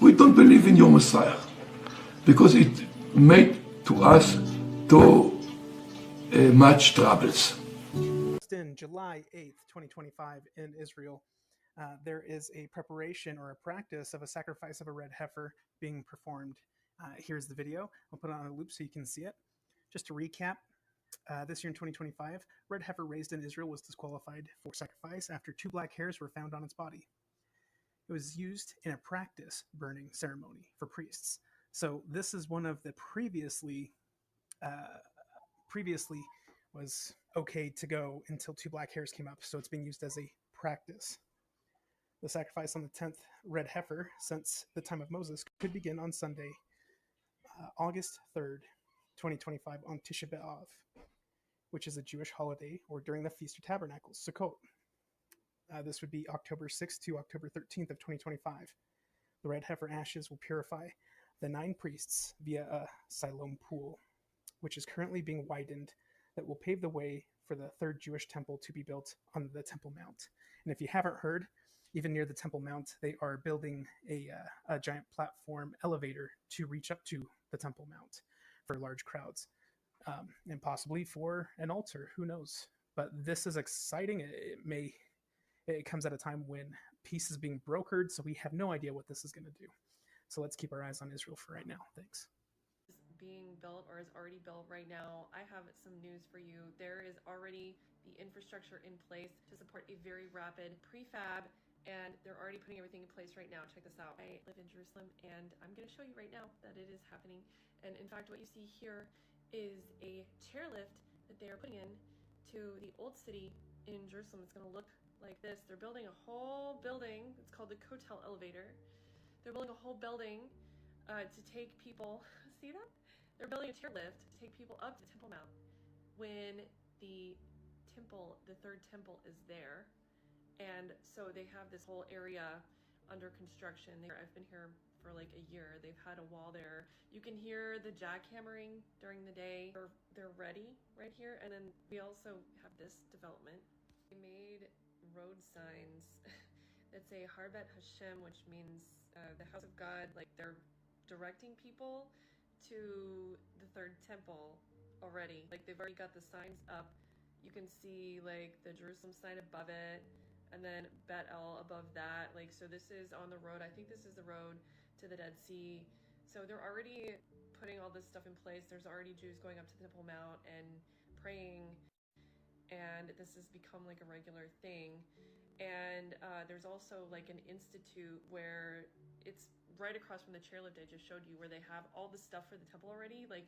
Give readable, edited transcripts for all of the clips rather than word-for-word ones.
We don't believe in your Messiah because it made to us too much troubles. In July 8th, 2025 in Israel, there is a preparation or a practice of a sacrifice of a red heifer being performed. Here's the video. I'll put it on a loop so you can see it. Just to recap, this year in 2025, red heifer raised in Israel was disqualified for sacrifice after 2 black hairs were found on its body. It was used in a practice burning ceremony for priests. So this is one of the previously was okay to go until 2 black hairs came up. So it's being used as a practice. The sacrifice on the 10th red heifer since the time of Moses could begin on Sunday, August 3rd, 2025 on TISHA B'AV, which is a Jewish holiday, or during the Feast of Tabernacles, Sukkot. This would be October 6th to October 13th of 2025. The red heifer ashes will purify the 9 priests via a Siloam pool, which is currently being widened, that will pave the way for the 3rd Jewish temple to be built on the Temple Mount. And if you haven't heard, even near the Temple Mount, they are building a giant platform elevator to reach up to the Temple Mount for large crowds, and possibly for an altar, who knows. But this is exciting. It comes at a time when peace is being brokered, so we have no idea what this is going to do. So let's keep our eyes on Israel for right now. Thanks. Being built or is already built right now, I have some news for you. There is already the infrastructure in place to support a very rapid prefab, and they're already putting everything in place right now. Check this out. I live in Jerusalem, and I'm going to show you right now that it is happening. And in fact, what you see here is a chairlift that they are putting in to the old city in Jerusalem. It's going to look like this. They're building a whole building. It's called the Kotel elevator. They're building a whole building to take people, see that? They're building a chairlift to take people up to Temple Mount when the temple, the 3rd temple, is there. And so they have this whole area under construction. I've been here for like a year. They've had a wall there. You can hear the jackhammering during the day. They're ready right here. And then we also have this development. They made road signs that say Harbat Hashem, which means the house of God. Like, they're directing people to the 3rd temple already. Like, they've already got the signs up. You can see like the Jerusalem sign above it, and then Bet El above that. Like, so this is on the road. I think this is the road to the Dead Sea. So they're already putting all this stuff in place. There's already Jews going up to the Temple Mount and praying, and this has become like a regular thing. And there's also like an institute where it's right across from the chairlift I just showed you, where they have all the stuff for the temple already, like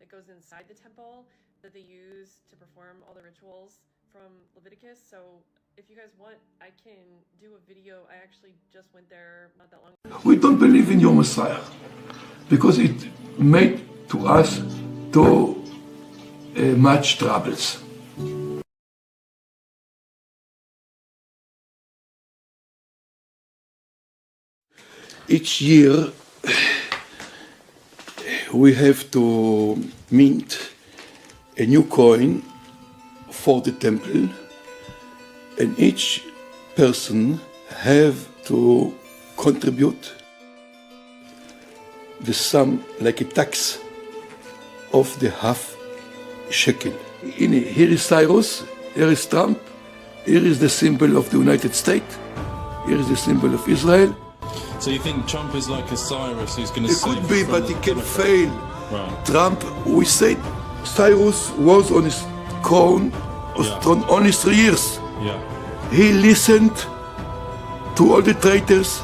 that goes inside the temple that they use to perform all the rituals from Leviticus. So if you guys want, I can do a video. I actually just went there not that long ago. We don't believe in your Messiah because it made to us too much troubles. Each year we have to mint a new coin for the temple, and each person have to contribute the sum, like a tax, of the half shekel. Here is Cyrus, here is Trump, here is the symbol of the United States, here is the symbol of Israel. So you think Trump is like a Cyrus who's going to It could be, but he can fail. Right. Trump, we said Cyrus was on his crown only 3 years. Yeah. He listened to all the traitors,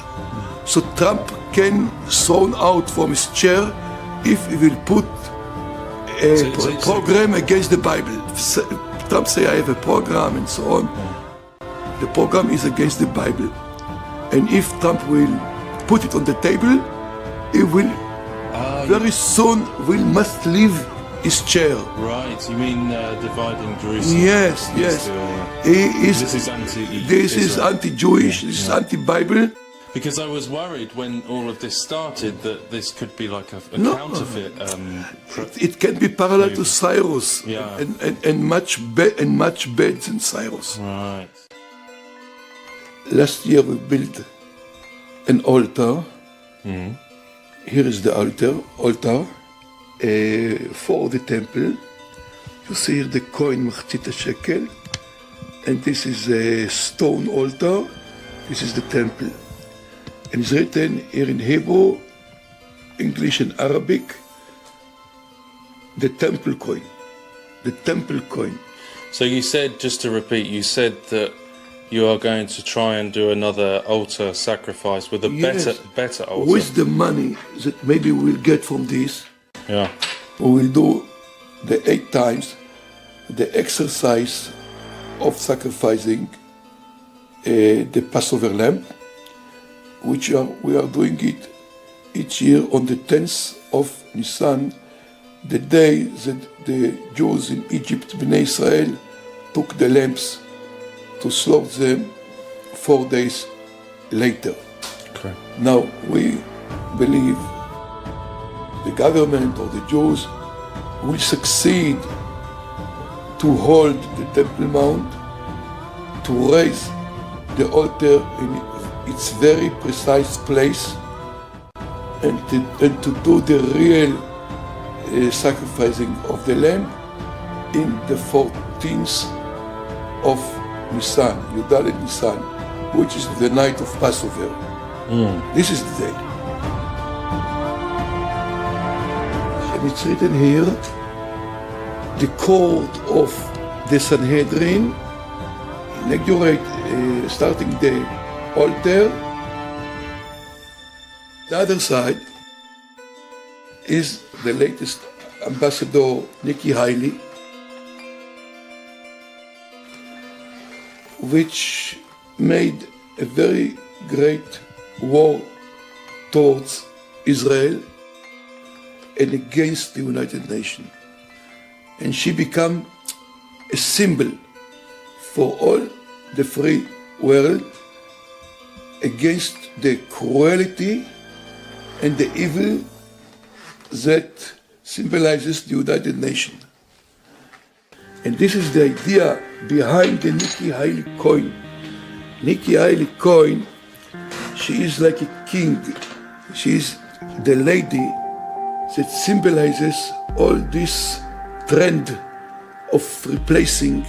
so Trump can thrown out from his chair if he will put a program against the Bible. Trump say, I have a program and so on. The program is against the Bible. And if Trump will put it on the table, he will very soon must leave his chair. Right, you mean dividing Jerusalem? Yes, yes. This is anti-Jewish, this is anti-Bible. Because I was worried when all of this started that this could be like a counterfeit. It can be parallel to Cyrus, and much better than Cyrus. Right. Last year we built an altar Here is the altar for the temple. You see here the coin מחצית השקל, and this is a stone altar. This is the temple. And it's written here in Hebrew, English and Arabic, the temple coin. The temple coin. So you said, just to repeat, you said that you are going to try and do another altar sacrifice with a better altar. With the money that maybe we'll get from this, Yeah. we will do the 8 times the exercise of sacrificing the Passover lamb, which we are doing it each year on the 10th of Nisan, the day that the Jews in Egypt, Bnei Israel, took the lambs to slaughter them 4 days later. Okay. Now we believe the government or the Jews will succeed to hold the Temple Mount, to raise the altar in its very precise place, and to do the real sacrificing of the lamb in the 14th of Nisan, Yudalet Nisan, which is the night of Passover. This is the day. And it's written here, the court of the Sanhedrin inaugurate, starting the altar. The other side is the latest ambassador, Nikki Haley, which made a very great war towards Israel and against the United Nations. And she became a symbol for all the free world against the cruelty and the evil that symbolizes the United Nations. And this is the idea behind the Nikki Haley coin. Nikki Haley coin, she is like a king. She is the lady that symbolizes all this trend of replacing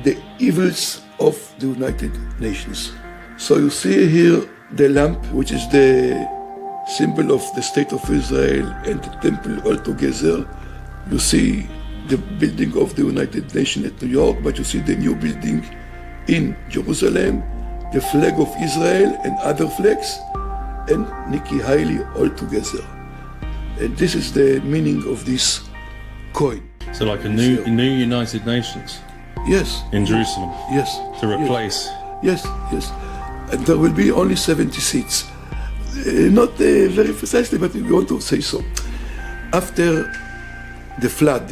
the evils of the United Nations. So you see here the lamp, which is the symbol of the State of Israel and the temple all together. You see the building of the United Nations at New York, but you see the new building in Jerusalem, the flag of Israel and other flags, and Nikki Haley all together. And this is the meaning of this coin. So like a new United Nations Yes. in Jerusalem Yes. to replace. Yes, yes. And there will be only 70 seats. Not very precisely, but we want to say so. After the flood,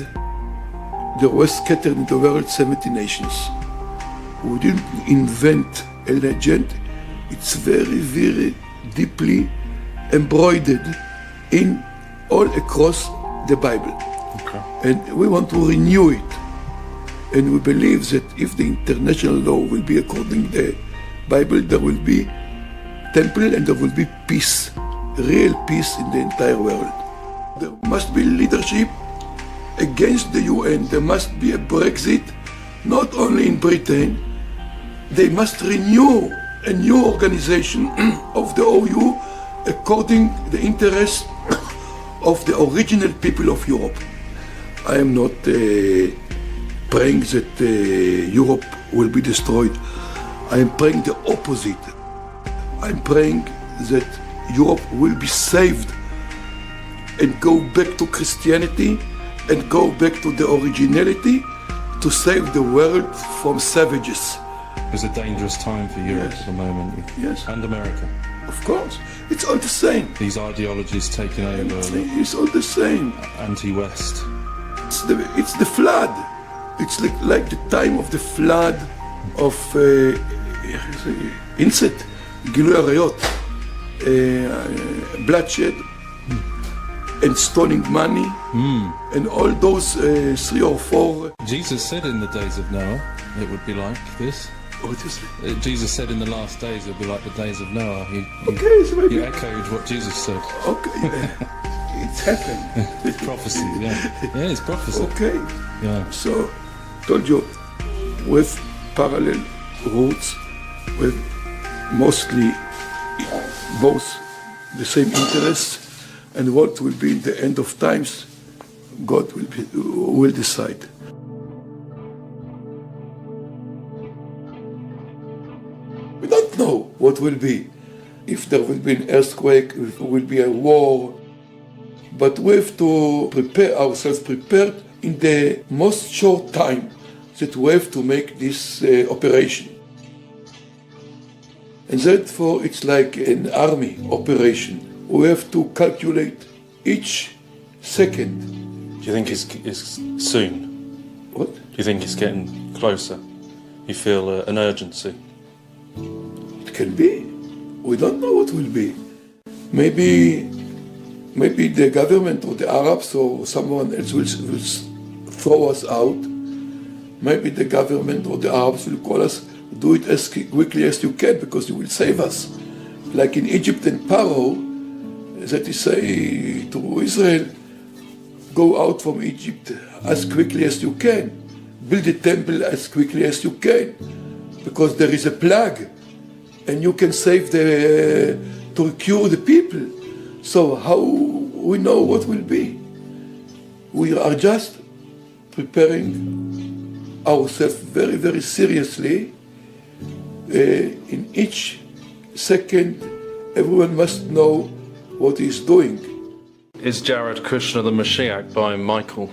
there were scattered in the world 70 nations. We didn't invent a legend. It's very, very deeply embroidered in all across the Bible. Okay. And we want to renew it. And we believe that if the international law will be according to the Bible, there will be temple and there will be peace, real peace in the entire world. There must be leadership against the UN. There must be a Brexit, not only in Britain. They must renew a new organization of the OU according to the interests of the original people of Europe. I am not praying that Europe will be destroyed. I am praying the opposite. I'm praying that Europe will be saved and go back to Christianity and go back to the originality to save the world from savages. It's a dangerous time for Europe at the moment. Yes. And America. Of course, it's all the same. These ideologies taking over, It's all the same. anti-West. It's the flood. It's like the time of the flood of incest, גילוי עריות, bloodshed, and stoning money, and all those 3 or 4. Jesus said in the days of Noah it would be like this. What is it? Jesus said in the last days it'll be like the days of Noah. Okay, so maybe. You echoed what Jesus said. Okay, it's happened. It's prophecy, yeah. Yeah, it's prophecy. Okay. Yeah. So, told you, with parallel routes, with mostly both the same interests, and what will be in the end of times, God will decide. We don't know what will be. If there will be an earthquake, if there will be a war. But we have to prepare ourselves, prepared in the most short time that we have to make this operation. And therefore it's like an army operation. We have to calculate each second. Do you think it's soon? What? Do you think it's getting closer? You feel an urgency? It can be. We don't know what will be. Maybe the government or the Arabs or someone else will throw us out. Maybe the government or the Arabs will call us, do it as quickly as you can because you will save us. Like in Egypt and Pharaoh, that he say to Israel, go out from Egypt as quickly as you can. Build a temple as quickly as you can. Because there is a plague and you can save to cure the people. So how we know what will be? We are just preparing ourselves very, very seriously. In each second, everyone must know what he's doing. Is Jared Kushner the Mashiach by Michael?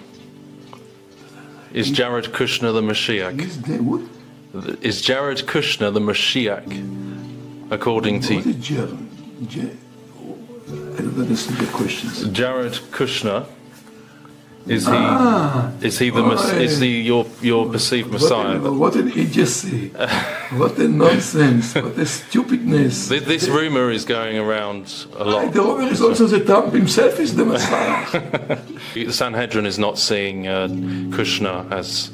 Is Jared Kushner the Mashiach? What? Is Jared Kushner the Mashiach? According to What is Jared? I don't understand the questions. Jared Kushner, is he your perceived Messiah? What an idiocy! What a nonsense! What a stupidness! This rumor is going around a lot. The rumor is also that Trump himself is the Messiah. The Sanhedrin is not seeing Kushner as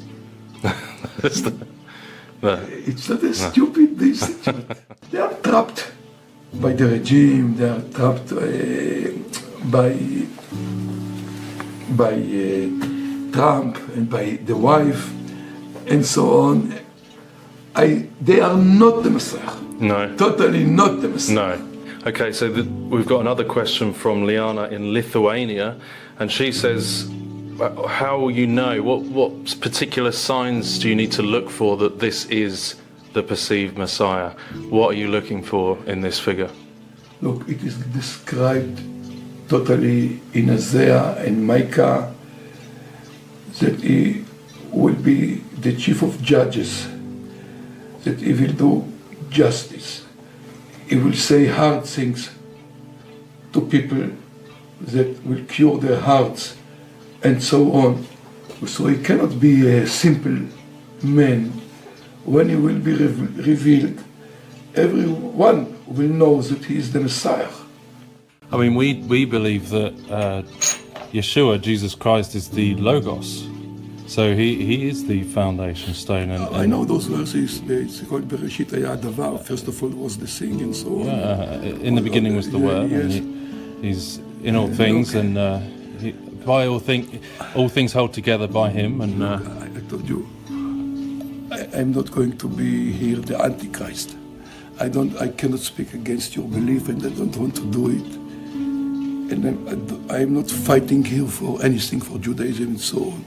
It's not a stupid decision. They are trapped by the regime. They are trapped by Trump and by the wife and so on. They are not the Messiah. No. Totally not the Messiah. No. Okay, so we've got another question from Liana in Lithuania, and she says, how will you know, what particular signs do you need to look for that this is the perceived Messiah? What are you looking for in this figure? Look, it is described totally in Isaiah and Micah that he will be the chief of judges, that he will do justice. He will say hard things to people that will cure their hearts and so on. So he cannot be a simple man. When he will be revealed, everyone will know that he is the Messiah. I mean, we believe that Yeshua, Jesus Christ, is the Logos. So he is the foundation stone. And I know those verses. It's called Bereshit Haya Davar. First of all was the thing and so on. In the beginning was the Word, yes. and he's in all things, and by all things hold together by him. And I told you, I'm not going to be here the Antichrist. I cannot speak against your belief, and I don't want to do it. And I'm not fighting here for anything for Judaism and so on.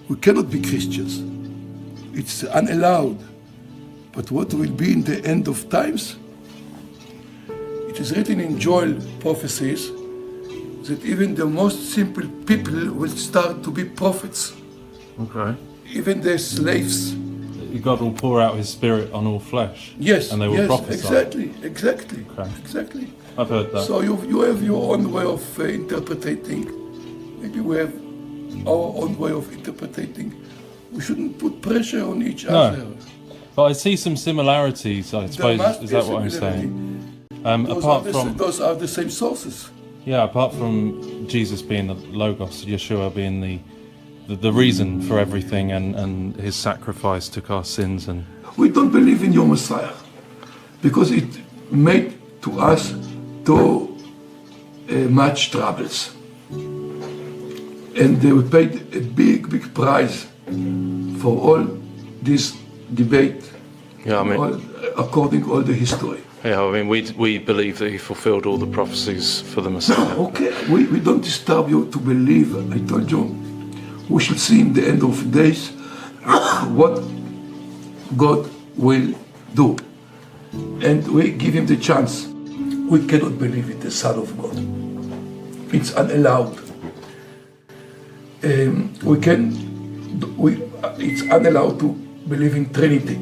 We cannot be Christians. It's unallowed. But what will be in the end of times? It is written in Joel prophecies that even the most simple people will start to be prophets. okay, Even the slaves. God will pour out His Spirit on all flesh. Yes, and they will yes, prophesy. exactly, Okay. exactly. I've heard that. So you have your own way of interpreting. Maybe we have our own way of interpreting. We shouldn't put pressure on each other. But I see some similarities, I suppose. Is that what I'm saying? Those are the same sources. Yeah, apart from Jesus being the Logos, Yeshua being the the reason for everything, and his sacrifice took our sins. And We don't believe in your Messiah because it made to us too much troubles. And we paid a big price for all this debate, yeah, I mean, according to all the history. yeah, I mean, we believe that he fulfilled all the prophecies for the Messiah. Okay, we don't disturb you to believe. I told you, we shall see in the end of days what God will do. And we give him the chance. We cannot believe in the Son of God. It's unallowed. It's unallowed to believe in Trinity.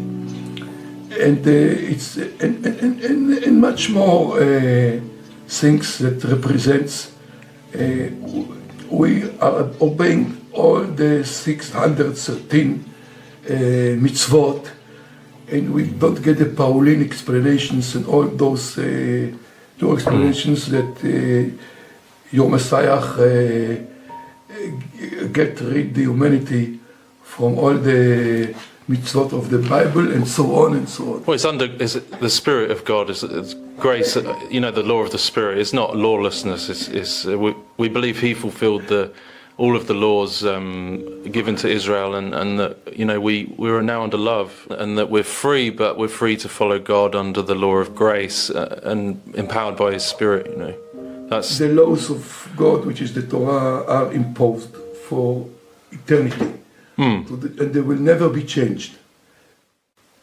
And it's and much more things that represents we are obeying all the 613 mitzvot, and we don't get the Pauline explanations and all those explanations that your Messiah get rid the humanity from all the mitzvot of the Bible and so on and so on. Well, it's the Spirit of God, it's grace, you know, the law of the Spirit. It's not lawlessness. We believe he fulfilled all of the laws given to Israel, and that, you know, we are now under love, and that we're free, but we're free to follow God under the law of grace and empowered by his Spirit, you know. That's the laws of God, which is the Torah, are imposed for eternity. And they will never be changed.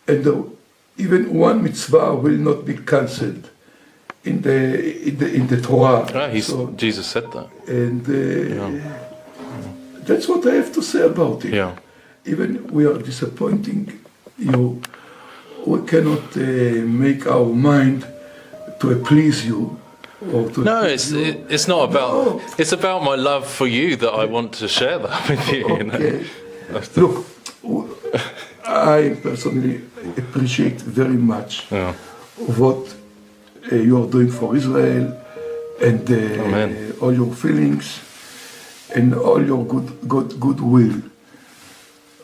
And even one mitzvah will not be cancelled in the Torah. Jesus said that. And that's what I have to say about it. Yeah. Even we are disappointing you, we cannot make our mind to please you. No, it's not about. No. It's about my love for you that I want to share that with you. Okay. You know? Look, I personally appreciate very much what you are doing for Israel, and all your feelings and all your goodwill.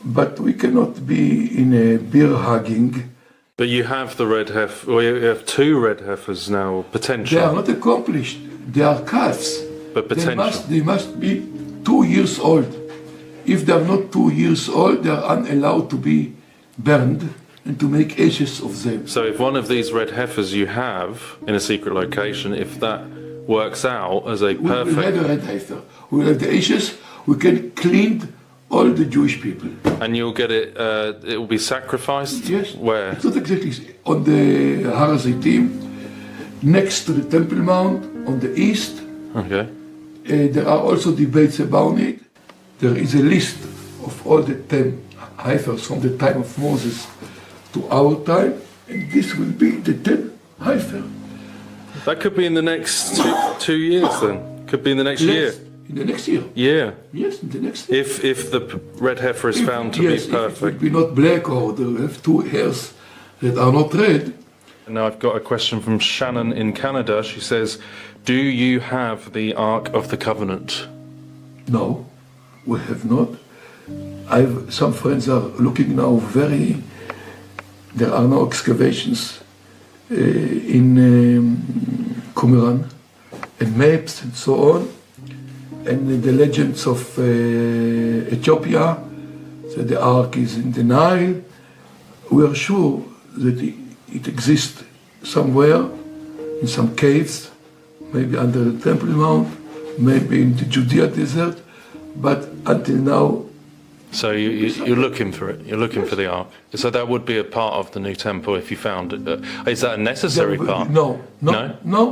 But we cannot be in a beer hugging. But you have the red heifer. Well, you have two red heifers now, potential. They are not accomplished. They are calves. But potential. They must be 2 years old. If they are not 2 years old, they are unallowed to be burned and to make ashes of them. So if one of these red heifers you have in a secret location, if that works out as a perfect... We will have a red heifer. We will have the ashes. We can clean all the Jewish people. And you'll get it, it will be sacrificed? Yes. Where? It's not exactly on the Har HaZeitim, next to the Temple Mount, on the east. Okay. There are also debates about it. There is a list of all the 10 heifers from the time of Moses to our time, and this will be the 10 heifer. That could be in the next 2 years then? Could be in the next year? In the next year. Yeah. Yes, in the next year. If the red heifer is found to be perfect. If it will be not black, or they have 2 hairs that are not red. And now I've got a question from Shannon in Canada. She says, do you have the Ark of the Covenant? No, we have not. Some friends are looking now there are no excavations in Qumran, and maps and so on. And the legends of Ethiopia, that the Ark is in the Nile. We are sure that it exists somewhere, in some caves, maybe under the Temple Mount, maybe in the Judea desert, but until now... So you're looking for it, you're looking for the Ark. So that would be a part of the new temple if you found it. Is that a necessary part? No,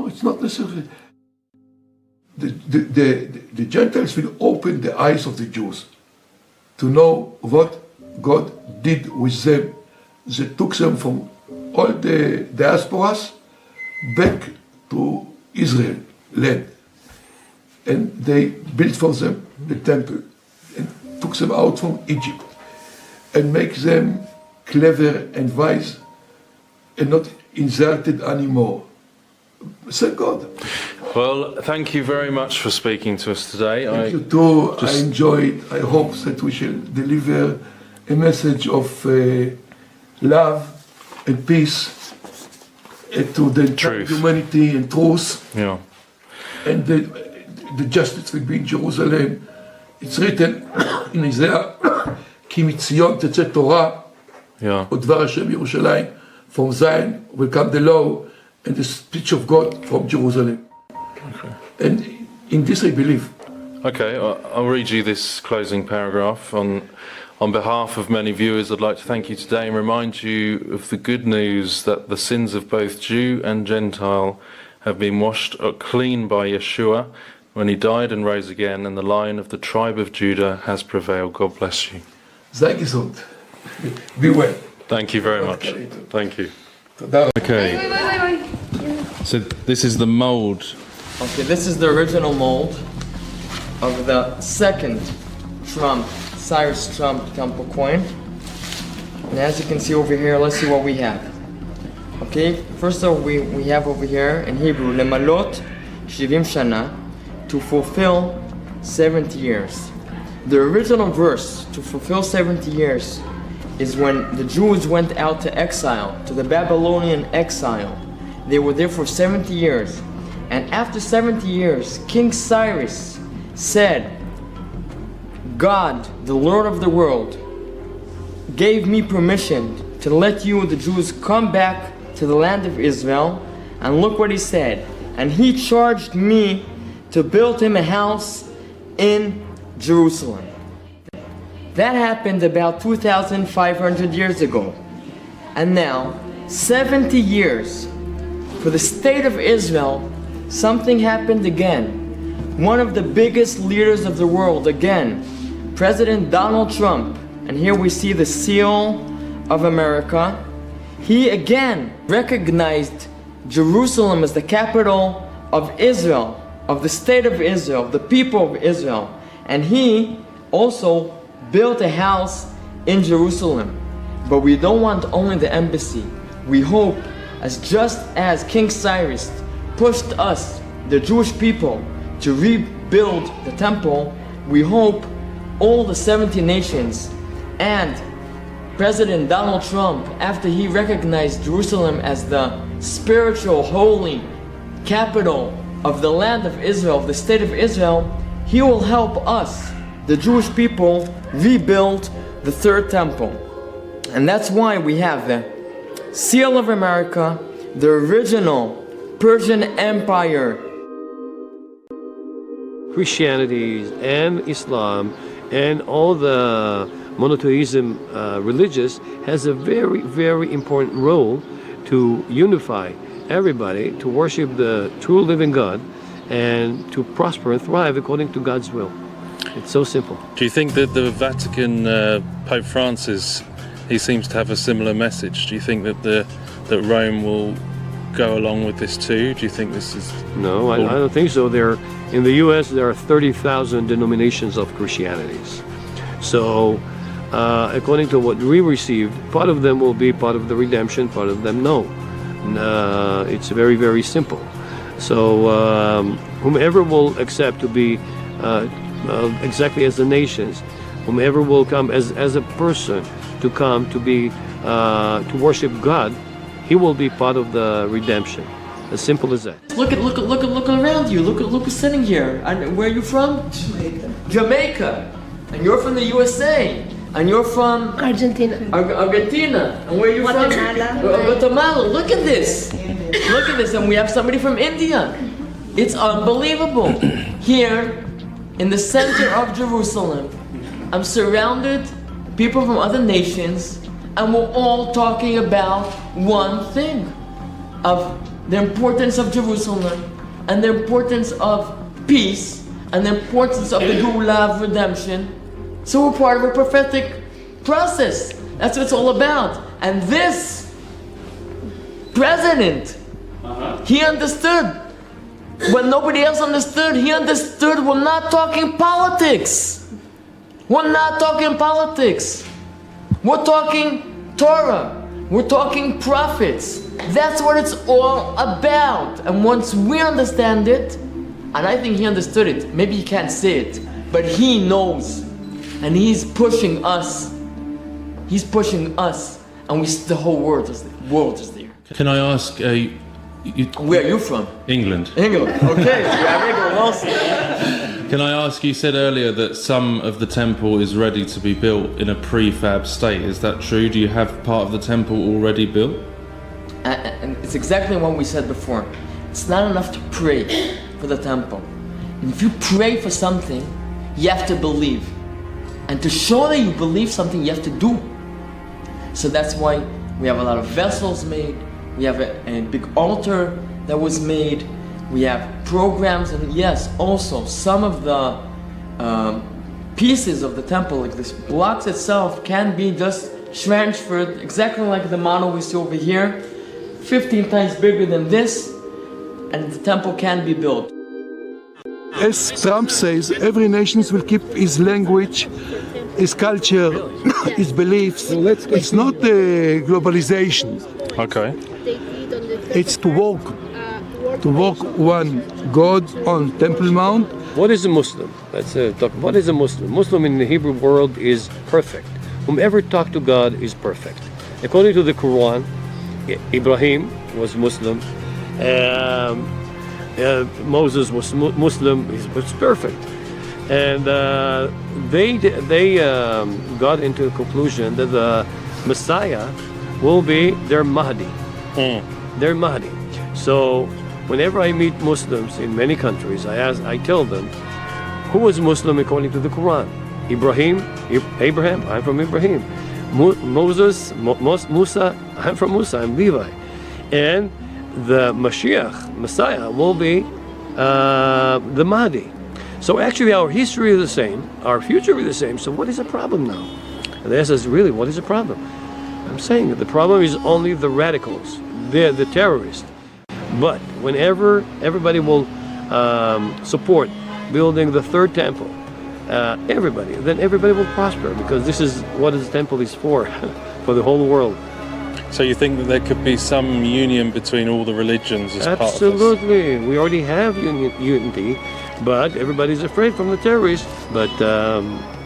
it's not necessary. The Gentiles will open the eyes of the Jews to know what God did with them. They took them from all the diasporas back to Israel land, and they built for them the temple and took them out from Egypt and make them clever and wise and not insulted anymore. Thank God. Well, thank you very much for speaking to us today. Thank you too. I enjoyed. I hope that we shall deliver a message of love and peace to the entire Truth. humanity and truth. Yeah. And the justice will be in Jerusalem. It's written in Isaiah, כי מציון תצא תורה, Yeah. ודבר השם ירושלים. From Zion will come the law and the speech of God from Jerusalem. And in this I believe. Okay, I'll read you this closing paragraph. On behalf of many viewers, I'd like to thank you today and remind you of the good news that the sins of both Jew and Gentile have been washed clean by Yeshua when he died and rose again, and the Lion of the tribe of Judah has prevailed. God bless you. Sei gesund. Be well. Thank you very much. Thank you. תודה. Okay, so this is the mold. Okay, this is the original mold of the second Trump, Cyrus Trump temple coin. And as you can see over here, let's see what we have. Okay, first of all, we have over here in Hebrew, lemalot 70 shana, to fulfill 70 years. The original verse, to fulfill 70 years, is when the Jews went out to exile, to the Babylonian exile. They were there for 70 years. And after 70 years, King Cyrus said, God, the Lord of the world, gave me permission to let you, the Jews, come back to the land of Israel. And look what he said. And he charged me to build him a house in Jerusalem. That happened about 2,500 years ago. And now, 70 years for the state of Israel, something happened again. One of the biggest leaders of the world, again, President Donald Trump, and here we see the seal of America. He again recognized Jerusalem as the capital of Israel, of the state of Israel, the people of Israel. And he also built a house in Jerusalem. But we don't want only the embassy. We hope, just as King Cyrus pushed us, the Jewish people, to rebuild the temple, we hope all the 70 nations and President Donald Trump, after he recognized Jerusalem as the spiritual, holy capital of the land of Israel, of the state of Israel, he will help us, the Jewish people, rebuild the third temple. And that's why we have the seal of America, the original Persian Empire. Christianity and Islam and all the monotheism religious has a very, very important role to unify everybody, to worship the true living God, and to prosper and thrive according to God's will. It's so simple. Do you think that the Vatican Pope Francis, he seems to have a similar message? Do you think that that Rome will go along with this too? Do you think this is... No, I don't think so. In the U.S. there are 30,000 denominations of Christianities. So according to what we received, part of them will be part of the redemption, part of them no. It's very, very simple. So whomever will accept to be exactly as the nations, whomever will come as a person to come to be to worship God, he will be part of the redemption. As simple as that. Look around you. Look who's sitting here. And where are you from? Jamaica. And you're from the USA. And you're from Argentina. Argentina. And where are you Guatemala. from? Guatemala. Look at this. Look at this. And we have somebody from India. It's unbelievable. Here, in the center of Jerusalem, I'm surrounded people from other nations, and we're all talking about one thing, of the importance of Jerusalem, and the importance of peace, and the importance of the Geulah of redemption. So we're part of a prophetic process. That's what it's all about. And this president, he understood when nobody else understood. He understood we're not talking politics. We're not talking politics. We're talking Torah. We're talking prophets. That's what it's all about. And once we understand it, and I think he understood it, maybe he can't say it, but he knows. And he's pushing us. He's pushing us. And the whole world is there. Can I ask, Where are you from? England. England. Okay, we have England also. Can I ask, you said earlier that some of the temple is ready to be built in a prefab state. Is that true? Do you have part of the temple already built? And it's exactly what we said before. It's not enough to pray for the temple. And if you pray for something, you have to believe. And to show that you believe something, you have to do. So that's why we have a lot of vessels made. We have a big altar that was made. We have programs, and yes, also some of the pieces of the temple, like this blocks itself, can be just transferred, exactly like the model we see over here, 15 times bigger than this, and the temple can be built. As Trump says, every nation will keep his language, his culture, his beliefs. It's not globalization. Okay. It's to walk one God on Temple Mount. What is a Muslim? Let's talk. What is a Muslim? Muslim in the Hebrew world is perfect. Whomever talked to God is perfect. According to the Quran, Ibrahim was Muslim. Moses was Muslim. He was perfect. And they got into a conclusion that the Messiah will be their Mahdi. Their Mahdi. So whenever I meet Muslims in many countries, I tell them, who was Muslim according to the Quran? Abraham, I'm from Ibrahim. Moses, Musa, I'm from Musa, I'm Levi. And the Messiah will be the Mahdi. So actually our history is the same, our future is the same, so what is the problem now? And they ask us, really, what is the problem? I'm saying that the problem is only the radicals, they're the terrorists. But whenever everybody will support building the third temple, then everybody will prosper, because this is what the temple is for the whole world. So you think that there could be some union between all the religions as part of this? Absolutely. We already have unity, but everybody's afraid from the terrorists. But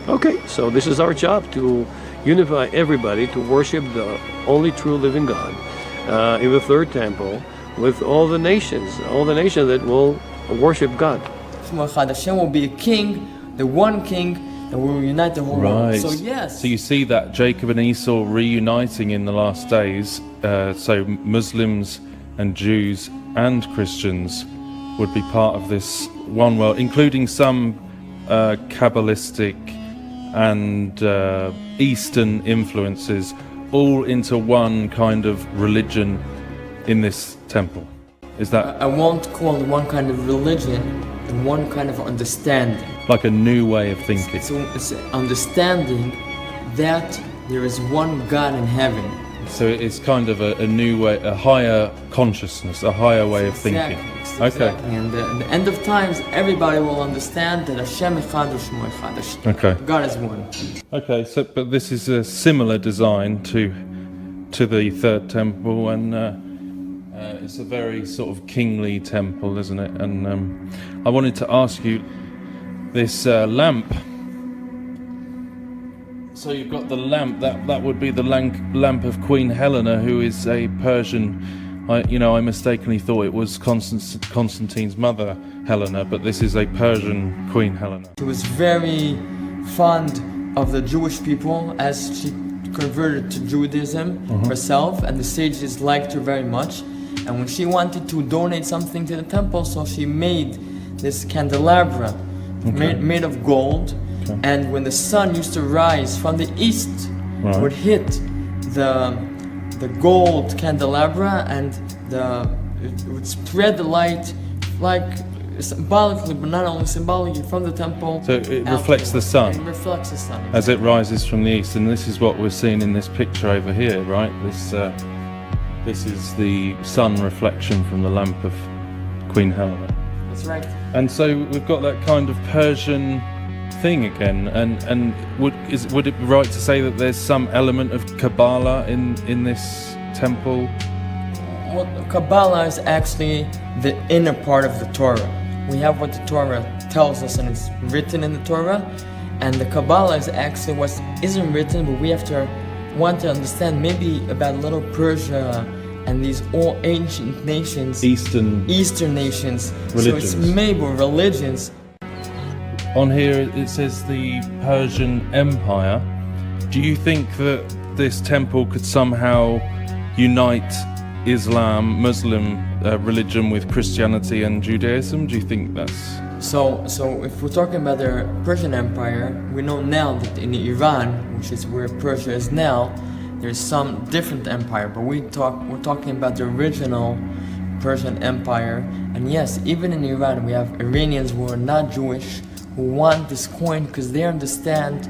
okay, so this is our job, to unify everybody to worship the only true living God in the third temple, with all the nations that will worship God. Hashem will be a king, the one king that will unite the whole world. So yes. So you see that Jacob and Esau reuniting in the last days. So Muslims and Jews and Christians would be part of this one world, including some Kabbalistic and Eastern influences, all into one kind of religion in this temple. Is that? I won't call it one kind of religion, and one kind of understanding. Like a new way of thinking. It's understanding that there is one God in heaven. So it's kind of a new way, a higher consciousness, a higher way of thinking. Exactly. And at the end of times, everybody will understand that Hashem Echad U'Shmo Echad. Okay. God is one. Okay, so but this is a similar design to the third temple, and it's a very sort of kingly temple, isn't it? And I wanted to ask you, this lamp. So you've got the lamp, that would be the lamp of Queen Helena, who is a Persian. I mistakenly thought it was Constantine's mother, Helena, but this is a Persian Queen Helena. She was very fond of the Jewish people, as she converted to Judaism herself, and the sages liked her very much. And when she wanted to donate something to the temple, so she made this candelabra made of gold. Okay. And when the sun used to rise from the east, it would hit the gold candelabra, and it would spread the light, like symbolically, but not only symbolically, from the temple. So it reflects the sun. It reflects the sun. Exactly. As it rises from the east, and this is what we're seeing in this picture over here, right? This is the sun reflection from the lamp of Queen Helena. That's right. And so we've got that kind of Persian thing again? And would it be right to say that there's some element of Kabbalah in this temple? Well, Kabbalah is actually the inner part of the Torah. We have what the Torah tells us and it's written in the Torah, and the Kabbalah is actually what isn't written, but we have to want to understand maybe about little Persia and these all ancient nations, Eastern nations, religions. So it's maybe religions. On here it says the Persian Empire. Do you think that this temple could somehow unite Islam, Muslim religion with Christianity and Judaism? Do you think that's... So if we're talking about the Persian Empire, we know now that in Iran, which is where Persia is now, there's some different empire, but we're talking about the original Persian Empire. And yes, even in Iran, we have Iranians who are not Jewish who want this coin because they understand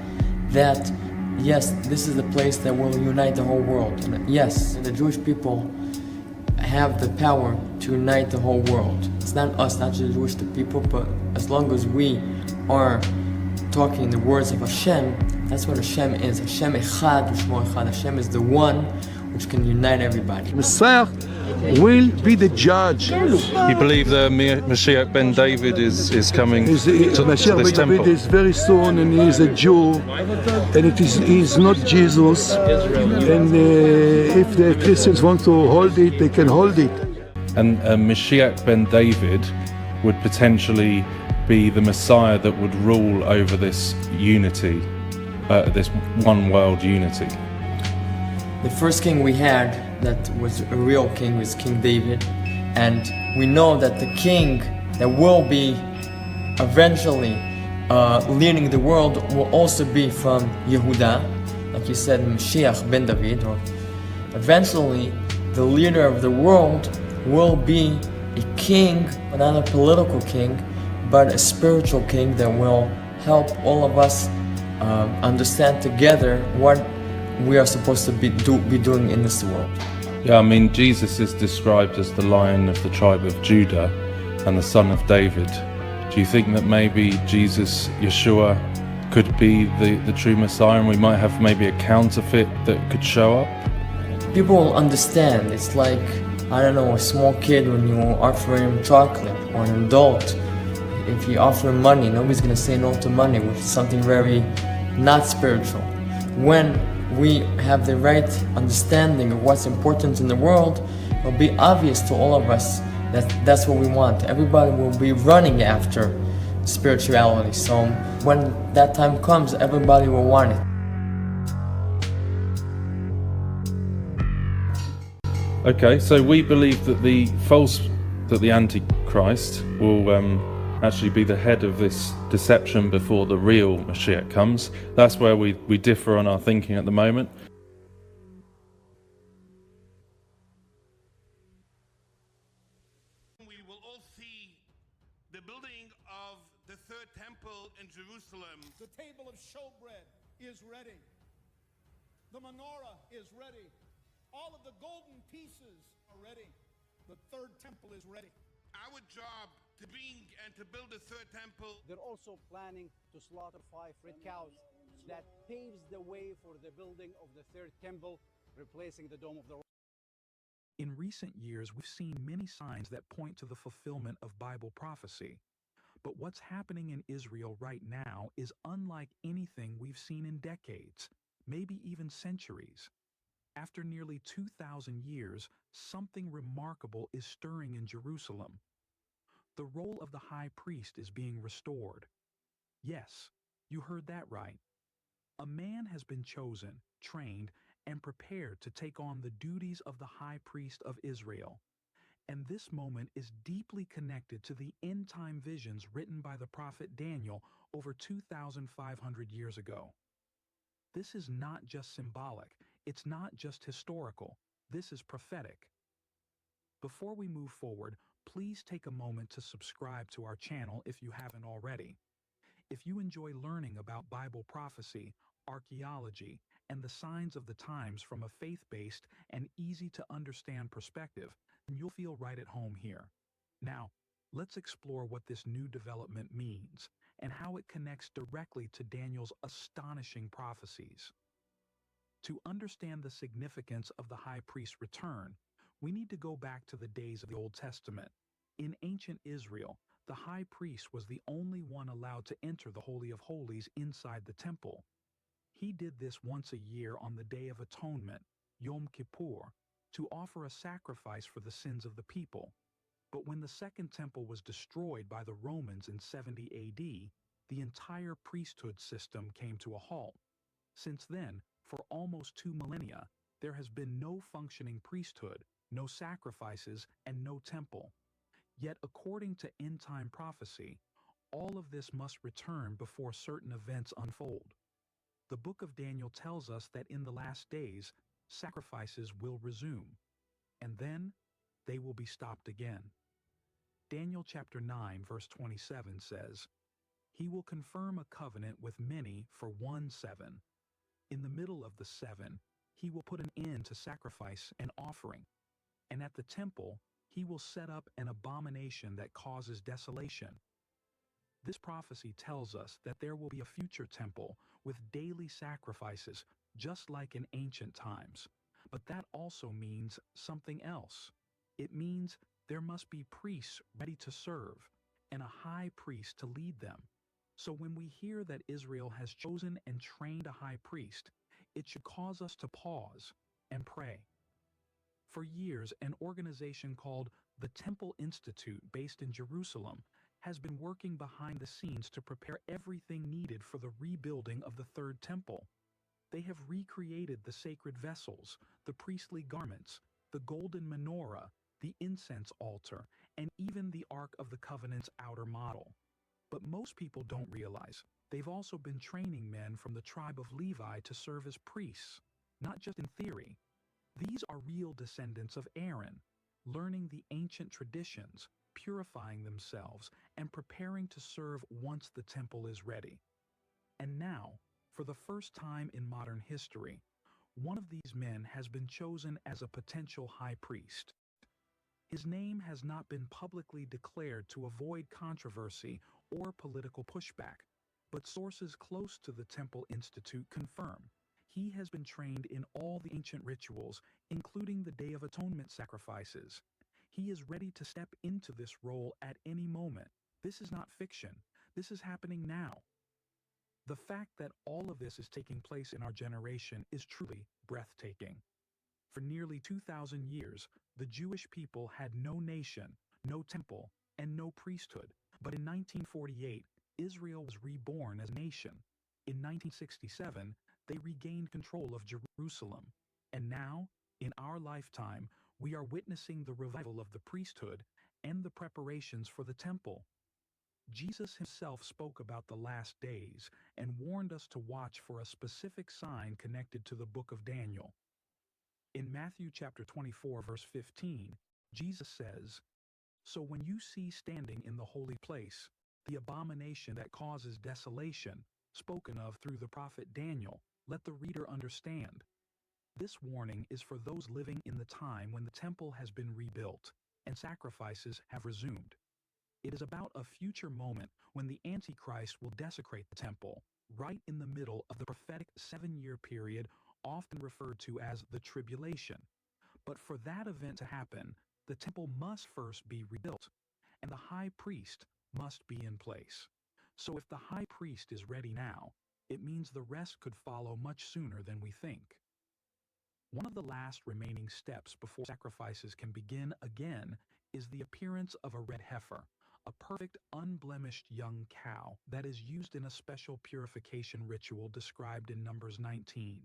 that yes, this is the place that will unite the whole world. And yes, the Jewish people have the power to unite the whole world. It's not us, not just the Jewish people, but as long as we are talking the words of Hashem, that's what Hashem is. Hashem Echad, U'Shmo Echad. Hashem is the one which can unite everybody. Messiah will be the judge. You believe the Mashiach ben David is coming to Mashiach this ben temple? David is very soon, and he is a Jew, and he's not Jesus. And if the Christians want to hold it, they can hold it. And Mashiach ben David would potentially be the Messiah that would rule over this unity, this one world unity. The first king we had that was a real king was King David, and we know that the king that will be eventually leading the world will also be from Yehuda, like you said, Mashiach ben David. Or eventually, the leader of the world will be a king, but not a political king, but a spiritual king that will help all of us understand together what we are supposed to be doing in this world. Yeah, I mean, Jesus is described as the Lion of the tribe of Judah and the Son of David. Do you think that maybe Jesus, Yeshua, could be the true Messiah, and we might have maybe a counterfeit that could show up? People will understand. It's like, I don't know, a small kid when you offer him chocolate, or an adult. If you offer him money, nobody's going to say no to money, which is something very not spiritual. When we have the right understanding of what's important in the world, it'll be obvious to all of us that that's what we want. Everybody will be running after spirituality. So when that time comes, everybody will want it. Okay, so we believe that the Antichrist will actually be the head of this deception before the real Mashiach comes. That's where we differ on our thinking at the moment. We will all see the building of the third temple in Jerusalem. The table of showbread is ready. The menorah is ready. All of the golden pieces are ready. The third temple is ready. Our job to build the third temple. They're also planning to slaughter 5 red cows. That paves the way for the building of the third temple, replacing the Dome of the Rock. In recent years, we've seen many signs that point to the fulfillment of Bible prophecy. But what's happening in Israel right now is unlike anything we've seen in decades, maybe even centuries. After nearly 2,000 years, something remarkable is stirring in Jerusalem. The role of the high priest is being restored. Yes, you heard that right. A man has been chosen, trained, and prepared to take on the duties of the high priest of Israel. And this moment is deeply connected to the end-time visions written by the prophet Daniel over 2,500 years ago. This is not just symbolic, it's not just historical, this is prophetic. Before we move forward, please take a moment to subscribe to our channel if you haven't already. If you enjoy learning about Bible prophecy, archaeology, and the signs of the times from a faith-based and easy-to-understand perspective, then you'll feel right at home here. Now, let's explore what this new development means and how it connects directly to Daniel's astonishing prophecies. To understand the significance of the high priest's return, we need to go back to the days of the Old Testament. In ancient Israel, the high priest was the only one allowed to enter the Holy of Holies inside the temple. He did this once a year on the Day of Atonement, Yom Kippur, to offer a sacrifice for the sins of the people. But when the Second Temple was destroyed by the Romans in 70 AD, the entire priesthood system came to a halt. Since then, for almost 2 millennia, there has been no functioning priesthood, no sacrifices, and no temple. Yet according to end-time prophecy, all of this must return before certain events unfold. The book of Daniel tells us that in the last days, sacrifices will resume, and then they will be stopped again. Daniel chapter 9 verse 27 says, "He will confirm a covenant with many for 1 7. In the middle of the 7, he will put an end to sacrifice and offering. And at the temple, he will set up an abomination that causes desolation." This prophecy tells us that there will be a future temple with daily sacrifices, just like in ancient times. But that also means something else. It means there must be priests ready to serve and a high priest to lead them. So when we hear that Israel has chosen and trained a high priest, it should cause us to pause and pray. For years, an organization called the Temple Institute, based in Jerusalem, has been working behind the scenes to prepare everything needed for the rebuilding of the Third Temple. They have recreated the sacred vessels, the priestly garments, the golden menorah, the incense altar, and even the Ark of the Covenant's outer model. But most people don't realize they've also been training men from the tribe of Levi to serve as priests, not just in theory. These are real descendants of Aaron, learning the ancient traditions, purifying themselves, and preparing to serve once the temple is ready. And now, for the first time in modern history, one of these men has been chosen as a potential high priest. His name has not been publicly declared to avoid controversy or political pushback, but sources close to the Temple Institute confirm he has been trained in all the ancient rituals, including the Day of Atonement sacrifices. He is ready to step into this role at any moment. This is not fiction. This is happening now. The fact that all of this is taking place in our generation is truly breathtaking. For nearly 2,000 years, the Jewish people had no nation, no temple, and no priesthood. But in 1948, Israel was reborn as a nation. In 1967, they regained control of Jerusalem. And now, in our lifetime, we are witnessing the revival of the priesthood and the preparations for the temple. Jesus himself spoke about the last days and warned us to watch for a specific sign connected to the book of Daniel. In Matthew chapter 24, verse 15, Jesus says, "So when you see standing in the holy place the abomination that causes desolation, spoken of through the prophet Daniel, let the reader understand." This warning is for those living in the time when the temple has been rebuilt and sacrifices have resumed. It is about a future moment when the Antichrist will desecrate the temple, right in the middle of the prophetic 7-year period often referred to as the tribulation. But for that event to happen, the temple must first be rebuilt, and the high priest must be in place. So if the high priest is ready now, it means the rest could follow much sooner than we think. One of the last remaining steps before sacrifices can begin again is the appearance of a red heifer, a perfect, unblemished young cow that is used in a special purification ritual described in Numbers 19.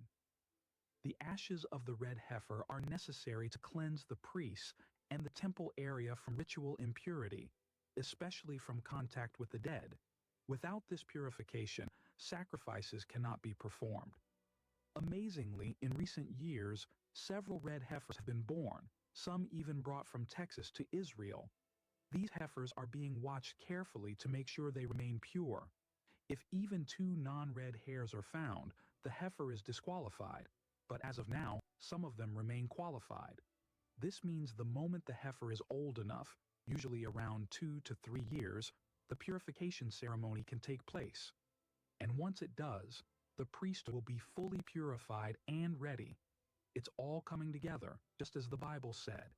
The ashes of the red heifer are necessary to cleanse the priests and the temple area from ritual impurity, especially from contact with the dead. Without this purification, sacrifices cannot be performed. Amazingly, in recent years, several red heifers have been born, some even brought from Texas to Israel. These heifers are being watched carefully to make sure they remain pure. If even 2 non-red hairs are found, the heifer is disqualified, but as of now, some of them remain qualified. This means the moment the heifer is old enough, usually around 2 to 3 years, the purification ceremony can take place. And once it does, the priest will be fully purified and ready. It's all coming together, just as the Bible said.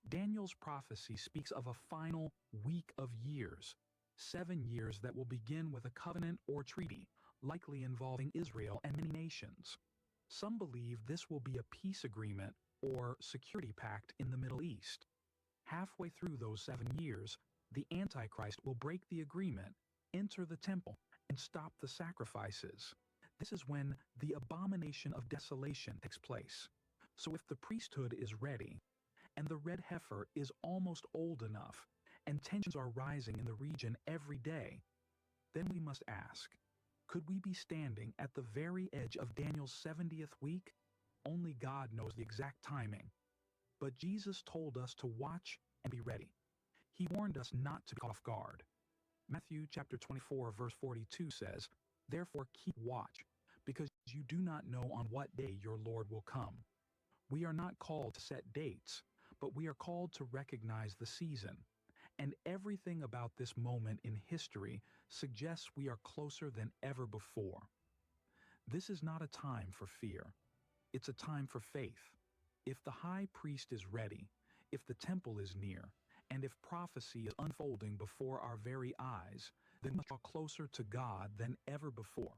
Daniel's prophecy speaks of a final week of years, 7 years that will begin with a covenant or treaty, likely involving Israel and many nations. Some believe this will be a peace agreement or security pact in the Middle East. Halfway through those 7 years, the Antichrist will break the agreement, enter the temple, and stop the sacrifices. This is when the abomination of desolation takes place. So if the priesthood is ready, and the red heifer is almost old enough, and tensions are rising in the region every day, then we must ask, could we be standing at the very edge of Daniel's 70th week? Only God knows the exact timing. But Jesus told us to watch and be ready. He warned us not to be caught off guard. Matthew chapter 24, verse 42 says, "Therefore keep watch, because you do not know on what day your Lord will come." We are not called to set dates, but we are called to recognize the season. And everything about this moment in history suggests we are closer than ever before. This is not a time for fear. It's a time for faith. If the high priest is ready, if the temple is near, and if prophecy is unfolding before our very eyes, then we draw closer to God than ever before.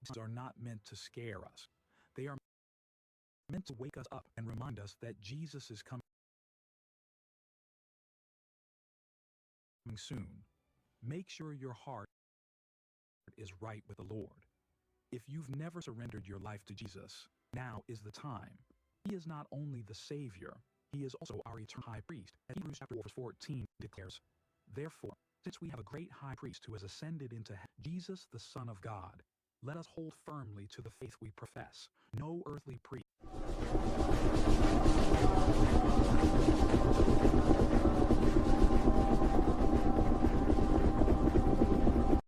These are not meant to scare us. They are meant to wake us up and remind us that Jesus is coming soon. Make sure your heart is right with the Lord. If you've never surrendered your life to Jesus, now is the time. He is not only the Savior, He is also our eternal high priest. As Hebrews chapter 4, verse 14 declares, "Therefore, since we have a great high priest who has ascended into heaven, Jesus the Son of God, let us hold firmly to the faith we profess. No earthly priest